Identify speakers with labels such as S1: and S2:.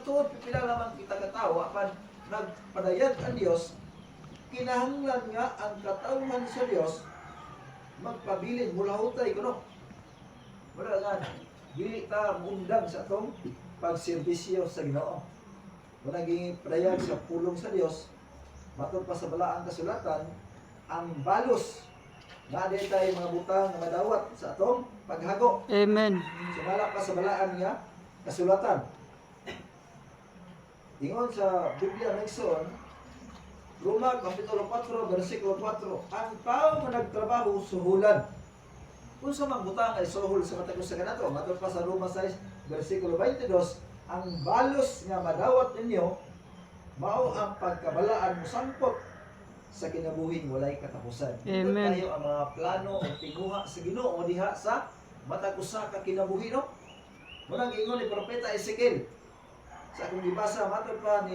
S1: tuod pipila lamang kita katawo apan nagpadayag ang Dios, kinahanglan nga ang katawhan sa Dios magpabilin mula hutay kuno. Wala nga dili ta mundang sa atong pagserbisyo sa Ginoo. Wala gipadayag sa pulong sa Dios, matod pa sa balaang kasulatan, ang balos na di tayo mga butang na madawat sa atong paghago.
S2: Amen.
S1: Sumala pa sa balaan nga kasulatan. Ingon sa Biblia ng Igsoon, Roma Kapitulo 4, versikulo 4, ang tao nga nagtrabaho suhulan. Kung sa magbutang ay suhul sa matagos sa kanato, matod pa sa Roma 6, versikulo 22, ang balos nga madawat ninyo, mao ang pagkabalaan mo sangpot sa kinabuhing walay katapusan.
S2: Amen.
S1: Tayo ang mga plano o tinguha sa Ginoo diha sa matag usa ka kinabuhi, no? Muna giingon ni propeta Ezekiel sa akong gibasa matod pa ni